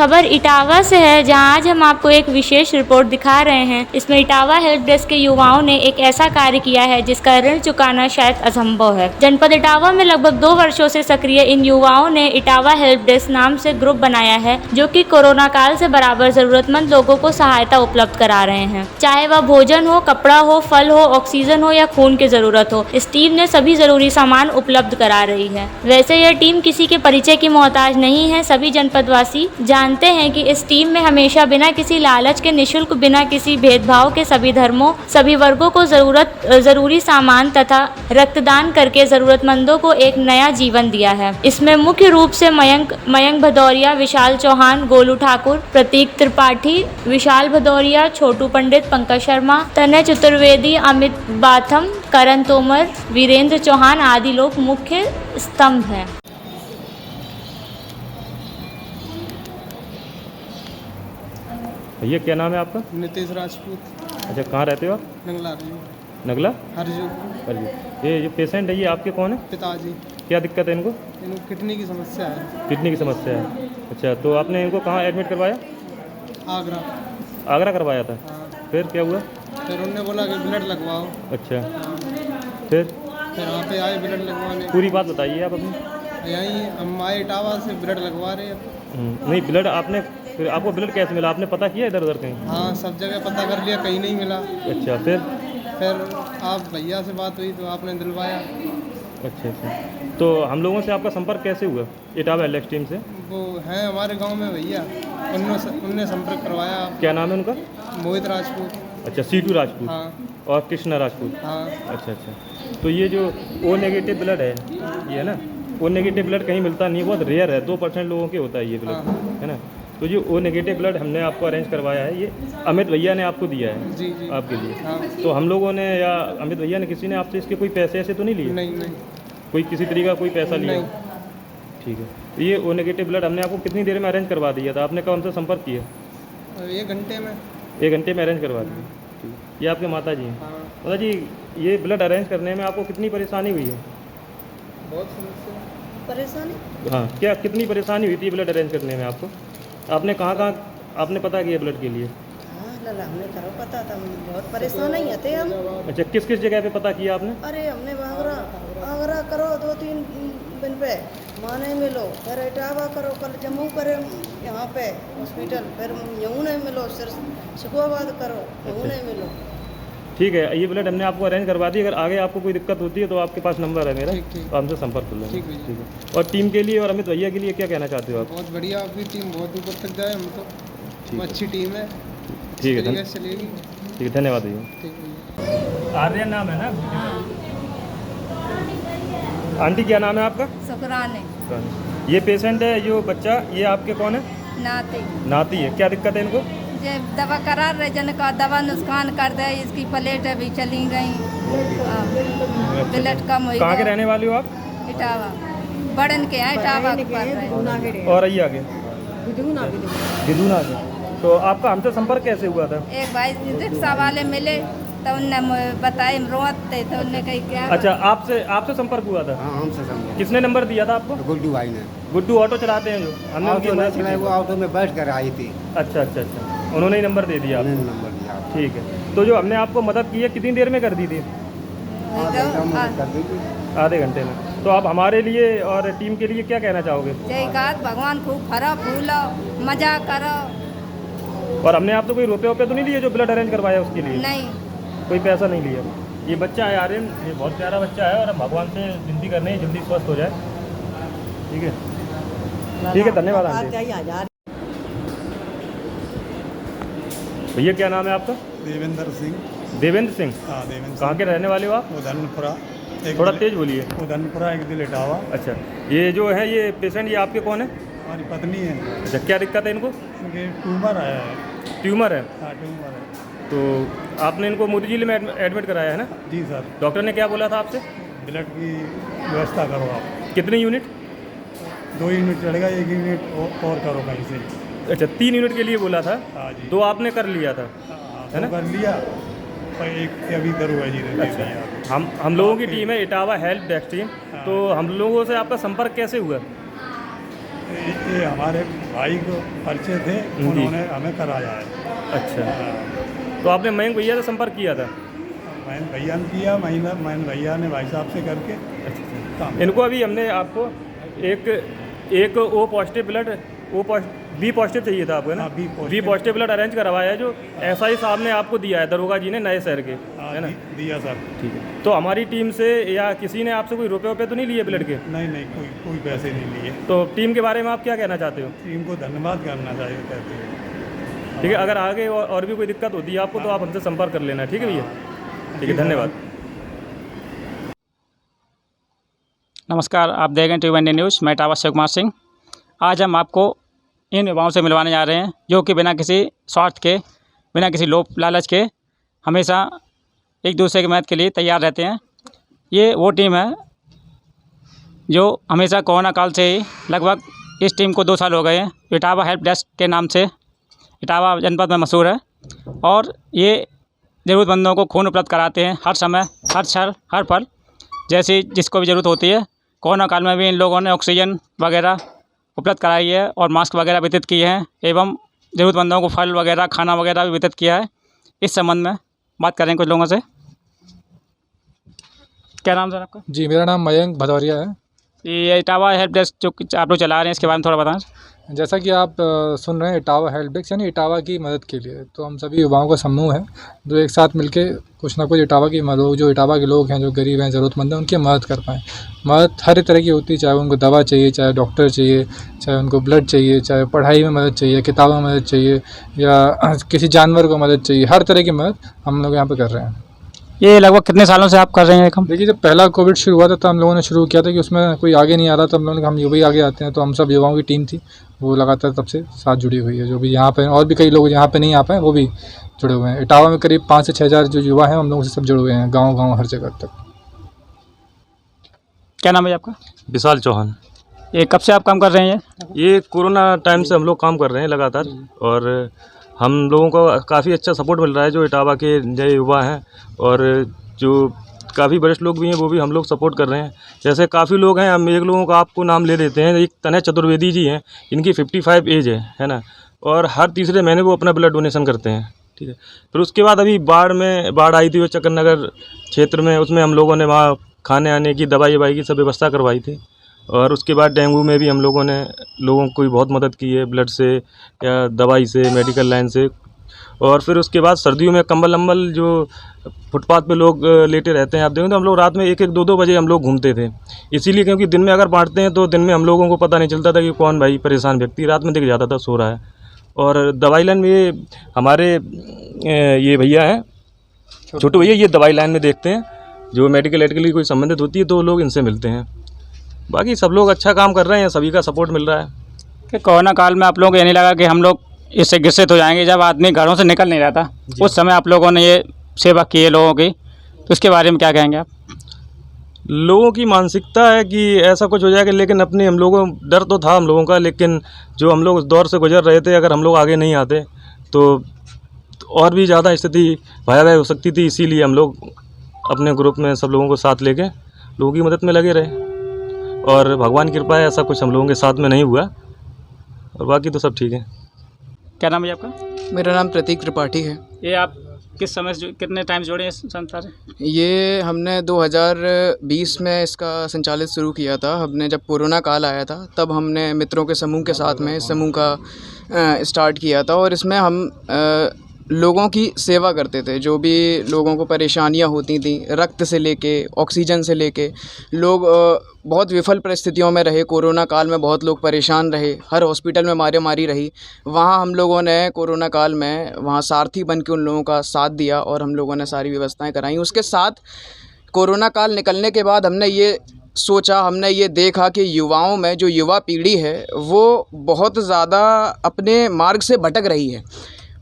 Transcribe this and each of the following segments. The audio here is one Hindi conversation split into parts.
खबर इटावा से है, जहां आज हम आपको एक विशेष रिपोर्ट दिखा रहे हैं। इसमें इटावा हेल्प डेस्क के युवाओं ने एक ऐसा कार्य किया है जिसका ऋण चुकाना शायद असंभव है। जनपद इटावा में लगभग 2 वर्षों से सक्रिय इन युवाओं ने इटावा हेल्प डेस्क नाम से ग्रुप बनाया है, जो कि कोरोना काल से बराबर जरूरतमंद लोगों को सहायता उपलब्ध करा रहे हैं। चाहे वह भोजन हो, कपड़ा हो, फल हो, ऑक्सीजन हो या खून की जरूरत हो, इस टीम ने सभी जरूरी सामान उपलब्ध करा रही है। वैसे यह टीम किसी के परिचय की मोहताज नहीं है। सभी जनपदवासी जानते हैं कि इस टीम में हमेशा बिना किसी लालच के, निःशुल्क, बिना किसी भेदभाव के सभी धर्मों, सभी वर्गों को जरूरी सामान तथा रक्तदान करके जरूरतमंदों को एक नया जीवन दिया है। इसमें मुख्य रूप से मयंक भदौरिया, विशाल चौहान, गोलू ठाकुर, प्रतीक त्रिपाठी, विशाल भदौरिया, छोटू पंडित, पंकज शर्मा, तनय चतुर्वेदी, अमित बाथम, करण तोमर, वीरेंद्र चौहान आदि लोग मुख्य स्तंभ हैं। भैया क्या नाम है आपका? नितेश राजपूत। अच्छा, कहाँ रहते हो आप? नगला नगला हरजू। ये जो पेशेंट है ये आपके कौन है? पिताजी। क्या दिक्कत है इनको? इनको किडनी की समस्या है। किडनी की समस्या है। अच्छा, तो आपने इनको कहाँ एडमिट करवाया? आगरा। आगरा करवाया था। हाँ। फिर क्या हुआ? फिर उन्होंने बोला कि ब्लड लगवाओ। अच्छा, हाँ। फिर यहाँ पे आए ब्लड लगवाने। पूरी बात बताइए आप अपनी। यहीं हम आए इटावा से ब्लड लगवा रहे हैं। नहीं, ब्लड आपने, फिर आपको ब्लड कैसे मिला? आपने पता किया इधर उधर कहीं? हाँ, सब जगह पता कर लिया, कहीं नहीं मिला। अच्छा, फिर आप भैया से बात हुई तो आपने दिलवाया। अच्छा, तो हम लोगों से आपका संपर्क कैसे हुआ इटावा एलेक्स टीम से? वो हैं हमारे गांव में भैया, उनने संपर्क करवाया। क्या नाम है उनका? मोहित राजपूत। अच्छा, सीटू राजपूत। हाँ। और कृष्णा राजपूत। हाँ। अच्छा, तो ये जो ओ नेगेटिव ब्लड है, ये है ना, ओ नेगेटिव ब्लड कहीं मिलता नहीं, बहुत रेयर है, 2% लोगों के होता है ये ब्लड, है ना। तो जो ओ नेगेटिव ब्लड हमने आपको अरेंज करवाया है, ये अमित भैया ने आपको दिया है। जी जी। आपके लिए। हाँ। तो हम लोगों ने या अमित भैया ने, किसी ने आपसे इसके कोई पैसे ऐसे तो नहीं लिए? नहीं। कोई किसी तरीका कोई पैसा लिया? ठीक है। तो ये ओ नेगेटिव ब्लड हमने आपको कितनी देर में अरेंज करवा दिया था? आपने कब हमसे संपर्क किया? 1 घंटे में। 1 घंटे में अरेंज करवा दिया। ये आपके माता जी हैं। हाँ। माता जी, ये ब्लड अरेंज करने में आपको कितनी परेशानी हुई है? बहुत समस्या। परेशानी? हाँ, क्या कितनी परेशानी हुई थी ब्लड अरेंज करने में आपको? आपने कहाँ आपने पता किया ब्लड के लिए? हाँ लाला, हमने करो पता था, बहुत परेशान नहीं थे हम। अच्छा, किस किस जगह पे पता किया आपने? अरे हमने आगरा करो 2-3 दिन पे, माने मिलो, फिर इटावा करो, कल जम्मू करे यहाँ पे हॉस्पिटल, फिर यूँ नहीं मिलो, सिर सुखोबाद करो, यूँ नहीं मिलो। ठीक है, ये ब्लड हमने आपको अरेंज करवा दी। अगर आगे आपको कोई दिक्कत होती है तो आपके पास नंबर है मेरा, तो हमसे संपर्क कर लेंगे। ठीक है। और टीम के लिए और अमित भैया के लिए क्या कहना चाहते हो आप? बहुत बढ़िया, आपकी टीम बहुत ऊपर तक जाए, हम तो अच्छी टीम है। ठीक है, चलेगी। ठीक है, धन्यवाद भैया। ठीक है। आर्यन नाम है ना? आंटी क्या नाम है आपका? शुक्राने। ये पेशेंट है, जो बच्चा, ये आपके कौन है? नाती है। क्या दिक्कत है इनको? ये दवा करा रहे, जन का दवा नुकसान कर दे, इसकी प्लेट अभी चली गई, ब्लड कम हुई। कहाँ के रहने वाले हो आप? इटावा, बड़न के हैं, इटावा के पड़ रहे। और आइए आगे। गिदूना के। तो आपका हमसे संपर्क कैसे हुआ था? एक भाई रिक्शा वाले मिले तो उनने बताए, रोते तो उनने कही क्या। अच्छा, आपसे संपर्क हुआ था? हाँ, हमसे संपर्क। किसने नंबर दिया था आपको? गुड्डू भाई ने। गुड्डू ऑटो चलाते हैं जो? हमने उनकी मदद की थी। वो ऑटो में बैठ कर आई थी। अच्छा, उन्होंने ही नंबर दे दिया आपको? उन्होंने नंबर दिया। ठीक है। तो जो हमने आपको मदद की है, कितनी देर में कर दी थी? आधे घंटे में। तो आप हमारे लिए और टीम के लिए क्या कहना चाहोगे? जय गात भगवान, खूब फरो फूलो, मजा करो। और हमने आपसे कोई रुपये तो नहीं लिए जो ब्लड अरेंज करवाया उसके लिए? नहीं, कोई पैसा नहीं लिया। ये बच्चा है आर्यन, ये बहुत प्यारा बच्चा है, और हम भगवान से विनती करने हैं जल्दी स्वस्थ हो जाए। ठीक है, धन्यवाद आंटी। भैया क्या नाम है आपका? देवेंद्र सिंह। देवेंद्र सिंह? हाँ, देवेंद्र। कहाँ के रहने वाले हो आप? उदनपुरा। थोड़ा तेज बोलिए। उदनपुरा, एक दिल इटावा। अच्छा, ये जो है ये पेशेंट, ये आपके कौन है? हमारी पत्नी है। अच्छा, क्या दिक्कत है इनको? इनके ट्यूमर आया है। ट्यूमर है? हाँ, ट्यूमर है। तो आपने इनको मोदी जिले में एडमिट कराया है ना? जी सर। डॉक्टर ने क्या बोला था आपसे? ब्लड की व्यवस्था करो आप। कितने यूनिट? 2 यूनिट चलेगा, 1 यूनिट और करो कहीं से। अच्छा, 3 यूनिट के लिए बोला था? हाँ जी। 2 आपने कर लिया था, है ना? कर लिया, पर 1 अभी करूँगा जी। अच्छा, हम लोगों की टीम है इटावा हेल्प डेस्क टीम। तो हम लोगों से आपका संपर्क कैसे हुआ? ये हमारे भाई को परिचय थे, उन्होंने हमें कराया है। अच्छा, तो आपने मयंक भैया से संपर्क किया था? मैंने भैया ने किया, मैंने भैया ने भाई साहब से करके काम। इनको अभी हमने आपको एक O positive blood B positive चाहिए था आपको, है ना? हाँ, बी पॉजिटिव ब्लड अरेंज करवाया है, जो एसआई साहब ने आपको दिया है, दरोगा जी ने, नए शहर के, है ना? दिया सर। ठीक है। तो हमारी टीम से या किसी ने आपसे कोई रुपए तो नहीं लिए ब्लड के? नहीं, कोई पैसे नहीं लिए। तो टीम के बारे में आप क्या कहना चाहते हो? टीम को धन्यवाद करना चाहिए कहते हैं। ठीक है, अगर आगे और भी कोई दिक्कत होती है आपको तो आप हमसे संपर्क कर लेना, ठीक है भैया? ठीक है, धन्यवाद। नमस्कार, आप देख रहे हैं टी20 न्यूज़। मैं इटावा शिव कुमार सिंह। आज हम आपको इन युवाओं से मिलवाने जा रहे हैं जो कि बिना किसी स्वार्थ के, बिना किसी लोभ लालच के हमेशा एक दूसरे की मदद के लिए तैयार रहते हैं। ये वो टीम है जो हमेशा कोरोना काल से ही, लगभग इस टीम को 2 साल हो गए हैं, इटावा हेल्प डेस्क के नाम से इटावा जनपद में मशहूर है। और ये ज़रूरतमंदों को खून उपलब्ध कराते हैं हर समय, हर क्षण, हर पल, जैसी जिसको भी ज़रूरत होती है। कोरोना काल में भी इन लोगों ने ऑक्सीजन वगैरह उपलब्ध कराई है और मास्क वगैरह वितरित किए हैं, एवं ज़रूरतमंदों को फल वगैरह, खाना वगैरह भी वितरित किया है। इस संबंध में बात करें कुछ लोगों से। क्या नाम सर आपका? जी, मेरा नाम मयंक भदौरिया है। ये इटावा हेल्प डेस्क जो आप लोग चला रहे हैं, इसके बारे में थोड़ा बताएं। जैसा कि आप सुन रहे हैं, इटावा हेल्प डेस्क यानी इटावा की मदद के लिए, तो हम सभी युवाओं का समूह है जो एक साथ मिलके कुछ ना कुछ इटावा की मदद, जो इटावा के लोग हैं, जो गरीब हैं, ज़रूरतमंद हैं, उनकी मदद कर पाएँ। मदद हर तरह की होती है, चाहे उनको दवा चाहिए, चाहे डॉक्टर चाहिए, चाहे उनको ब्लड चाहिए, चाहे पढ़ाई में मदद चाहिए, किताबों में मदद चाहिए, या किसी जानवर को मदद चाहिए। हर तरह की मदद हम लोग यहाँ पर कर रहे हैं। ये लगभग कितने सालों से आप कर रहे हैं काम? देखिए, जब पहला कोविड शुरू हुआ था तो हम लोगों ने शुरू किया था कि उसमें कोई आगे नहीं आ रहा था, हम लोगों ने, हम युवा ही आगे आते हैं। तो हम सब युवाओं की टीम थी, वो लगातार तब से साथ जुड़ी हुई है। जो भी यहाँ पे, और भी कई लोग यहाँ पे नहीं आ पाए, वो भी जुड़े हुए हैं। इटावा में करीब 5 से 6 हज़ार जो युवा हैं, हम लोगों से सब जुड़े हुए हैं, गाँव हर जगह तक। क्या नाम है आपका? विशाल चौहान। ये कब से आप काम कर रहे हैं? ये कोरोना टाइम से हम लोग काम कर रहे हैं लगातार, और हम लोगों को काफ़ी अच्छा सपोर्ट मिल रहा है। जो इटावा के नए युवा हैं और जो काफ़ी वरिष्ठ लोग भी हैं, वो भी हम लोग सपोर्ट कर रहे हैं। जैसे काफ़ी लोग हैं, हम एक लोगों का आपको नाम ले देते हैं। एक तनय चतुर्वेदी जी हैं, इनकी 55 एज है ना, और हर तीसरे महीने वो अपना ब्लड डोनेशन करते हैं, ठीक है। फिर उसके बाद अभी बाढ़ आई थी वो चक्कर नगर क्षेत्र में, उसमें हम लोगों ने वहाँ खाने आने की, दवाई की सब व्यवस्था करवाई थी। और उसके बाद डेंगू में भी हम लोगों ने लोगों को बहुत मदद की है, ब्लड से या दवाई से, मेडिकल लाइन से। और फिर उसके बाद सर्दियों में कंबल जो फुटपाथ पे लोग लेटे रहते हैं, आप देखें तो हम लोग रात में 1-1, 2-2 बजे हम लोग घूमते थे। इसीलिए क्योंकि दिन में अगर बांटते हैं तो दिन में हम लोगों को पता नहीं चलता था कि कौन भाई परेशान व्यक्ति रात में दिख जाता था सो रहा है। और दवाई लाइन में हमारे ये भैया हैं, छोटू भैया, ये दवाई लाइन में देखते हैं। जो मेडिकल की कोई संबंधित होती है तो लोग इनसे मिलते हैं। बाकी सब लोग अच्छा काम कर रहे हैं, सभी का सपोर्ट मिल रहा है। कि कोरोना काल में आप लोगों को ये नहीं लगा कि हम लोग इससे ग्रसित हो जाएंगे? जब आदमी घरों से निकल नहीं रहा था, उस समय आप लोगों ने ये सेवा की है लोगों की, तो इसके बारे में क्या कहेंगे आप? लोगों की मानसिकता है कि ऐसा कुछ हो जाएगा, लेकिन अपने हम लोगों डर तो था हम लोगों का, लेकिन जो हम लोग उस दौर से गुजर रहे थे, अगर हम लोग आगे नहीं आते तो और भी ज़्यादा स्थिति भयावह हो सकती थी। इसीलिए हम लोग अपने ग्रुप में सब लोगों को साथ लेके लोगों की मदद में लगे रहे, और भगवान की कृपा है ऐसा कुछ हम लोगों के साथ में नहीं हुआ, और बाकी तो सब ठीक है। क्या नाम है आपका? मेरा नाम प्रतीक त्रिपाठी है। ये आप किस समय से, कितने टाइम से जुड़े हैं इस संस्था से? ये हमने 2020 में इसका संचालित शुरू किया था। हमने जब कोरोना काल आया था तब हमने मित्रों के समूह के साथ में इस समूह का स्टार्ट किया था, और इसमें हम लोगों की सेवा करते थे। जो भी लोगों को परेशानियां होती थी, रक्त से लेके ऑक्सीजन से लेके, लोग बहुत विफल परिस्थितियों में रहे। कोरोना काल में बहुत लोग परेशान रहे, हर हॉस्पिटल में मारी रही। वहाँ हम लोगों ने कोरोना काल में वहाँ सारथी बन के उन लोगों का साथ दिया, और हम लोगों ने सारी व्यवस्थाएं कराई। उसके साथ कोरोना काल निकलने के बाद हमने ये सोचा, हमने ये देखा कि युवाओं में, जो युवा पीढ़ी है, वो बहुत ज़्यादा अपने मार्ग से भटक रही है।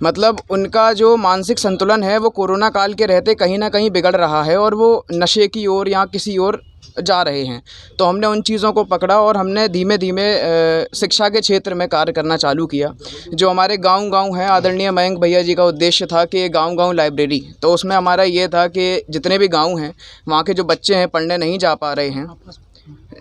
मतलब उनका जो मानसिक संतुलन है वो कोरोना काल के रहते कहीं ना कहीं बिगड़ रहा है, और वो नशे की ओर या किसी और जा रहे हैं। तो हमने उन चीज़ों को पकड़ा, और हमने धीमे धीमे शिक्षा के क्षेत्र में कार्य करना चालू किया। जो हमारे गांव हैं, आदरणीय मयंक भैया जी का उद्देश्य था कि गांव लाइब्रेरी, तो उसमें हमारा ये था कि जितने भी गांव हैं वहाँ के जो बच्चे हैं पढ़ने नहीं जा पा रहे हैं,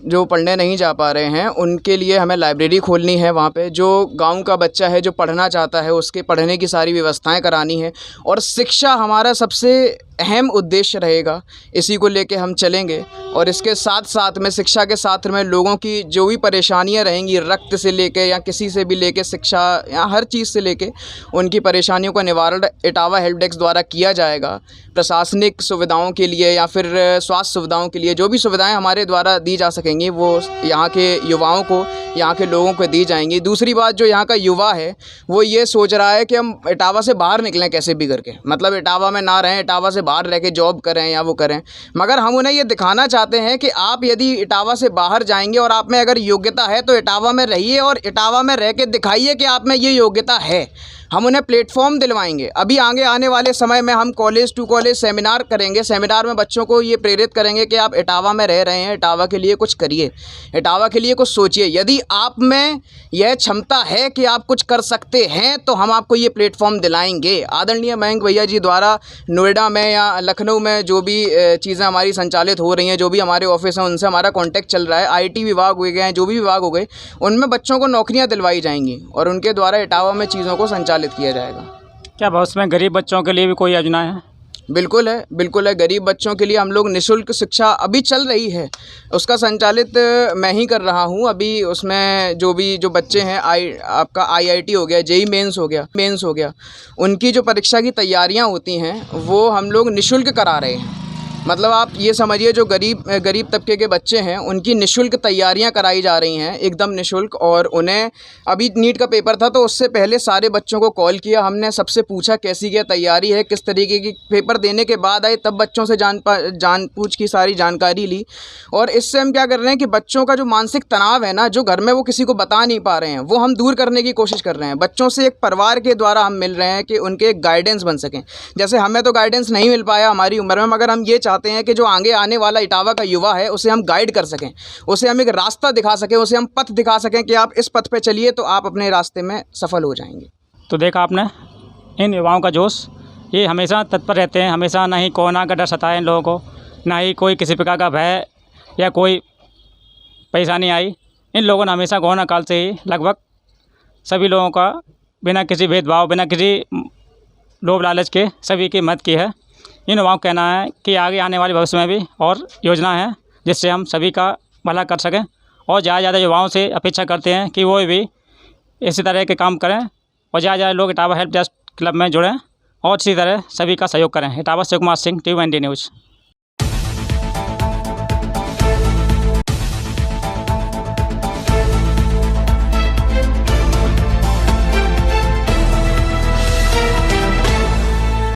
जो पढ़ने नहीं जा पा रहे हैं उनके लिए हमें लाइब्रेरी खोलनी है वहाँ पे। जो गांव का बच्चा है जो पढ़ना चाहता है उसके पढ़ने की सारी व्यवस्थाएं करानी है। और शिक्षा हमारा सबसे अहम उद्देश्य रहेगा, इसी को लेके हम चलेंगे। और इसके साथ साथ में शिक्षा के साथ में लोगों की जो भी परेशानियां रहेंगी, रक्त से लेके या किसी से भी लेके शिक्षा या हर चीज़ से लेके उनकी परेशानियों का निवारण इटावा हेल्प डेस्क द्वारा किया जाएगा। प्रशासनिक सुविधाओं के लिए या फिर स्वास्थ्य सुविधाओं के लिए जो भी सुविधाएं हमारे द्वारा दी जा सकेंगी वो यहाँ के युवाओं को, यहाँ के लोगों को दी जाएंगी। दूसरी बात, जो यहाँ का युवा है वो ये सोच रहा है कि हम इटावा से बाहर निकलें कैसे भी करके, मतलब इटावा में ना रहें, इटावा से बाहर रह के जॉब करें या वो करें। मगर हम उन्हें ये दिखाना चाहते हैं कि आप यदि इटावा से बाहर जाएंगे और आप में अगर योग्यता है तो इटावा में रहिए और इटावा में रह के दिखाइए कि आप में ये योग्यता है। हम उन्हें प्लेटफॉर्म दिलवाएंगे। अभी आगे आने वाले समय में हम कॉलेज टू कॉलेज सेमिनार करेंगे। सेमिनार में बच्चों को ये प्रेरित करेंगे कि आप इटावा में रह रहे हैं, इटावा के लिए कुछ करिए, इटावा के लिए कुछ सोचिए। यदि आप में यह क्षमता है कि आप कुछ कर सकते हैं तो हम आपको ये प्लेटफॉर्म दिलाएंगे। आदरणीय मयंक भैया जी द्वारा नोएडा में या लखनऊ में जो भी चीज़ें हमारी संचालित हो रही हैं, जो भी हमारे ऑफिस हैं उनसे हमारा कॉन्टैक्ट चल रहा है। IT विभाग हो गए हैं, जो भी विभाग हो गए, उनमें बच्चों को नौकरियाँ दिलवाई जाएंगी और उनके द्वारा इटावा में चीज़ों को संचालित किया जाएगा। क्या भविष्य में गरीब बच्चों के लिए भी कोई योजना है? बिल्कुल है, बिल्कुल है। गरीब बच्चों के लिए हम लोग निःशुल्क शिक्षा अभी चल रही है, उसका संचालित मैं ही कर रहा हूँ। अभी उसमें जो बच्चे हैं आपका IIT हो गया, JEE मेंस हो गया, उनकी जो परीक्षा की तैयारियाँ होती हैं वो हम लोग निःशुल्क करा रहे हैं। मतलब आप ये समझिए जो गरीब तबके के बच्चे हैं उनकी निःशुल्क तैयारियां कराई जा रही हैं, एकदम निःशुल्क। और उन्हें अभी नीट का पेपर था तो उससे पहले सारे बच्चों को कॉल किया हमने, सबसे पूछा कैसी क्या तैयारी है, किस तरीके की। पेपर देने के बाद आए तब बच्चों से जान पूछ की सारी जानकारी ली। और इससे हम क्या कर रहे हैं कि बच्चों का जो मानसिक तनाव है ना, जो घर में वो किसी को बता नहीं पा रहे हैं, वो हम दूर करने की कोशिश कर रहे हैं। बच्चों से एक परिवार के द्वारा हम मिल रहे हैं कि उनके एक गाइडेंस बन सकें। जैसे हमें तो गाइडेंस नहीं मिल पाया हमारी उम्र में, मगर हम ये चाहते हैं कि जो आगे आने वाला इटावा का युवा है उसे हम गाइड कर सकें, उसे हम एक रास्ता दिखा सकें, उसे हम पथ दिखा सकें कि आप इस पथ पे चलिए तो आप अपने रास्ते में सफल हो जाएंगे। तो देखा आपने इन युवाओं का जोश, ये हमेशा तत्पर रहते हैं, हमेशा ना ही कोरोना का डर सताए इन लोगों को, ना ही कोई किसी प्रकार का भय या कोई परेशानी आई। इन लोगों ने हमेशा कोरोना काल से ही लगभग सभी लोगों का बिना किसी भेदभाव, बिना किसी लोभ लालच के सभी की मदद की है। इन युवाओं का कहना है कि आगे आने वाले भविष्य में भी और योजना है जिससे हम सभी का भला कर सकें, और ज़्यादा युवाओं से अपेक्षा करते हैं कि वो भी इसी तरह के काम करें और ज़्यादा लोग इटावा हेल्प डेस्क क्लब में जुड़ें और इसी तरह सभी का सहयोग करें। इटावा से कुमार सिंह, TVND न्यूज़।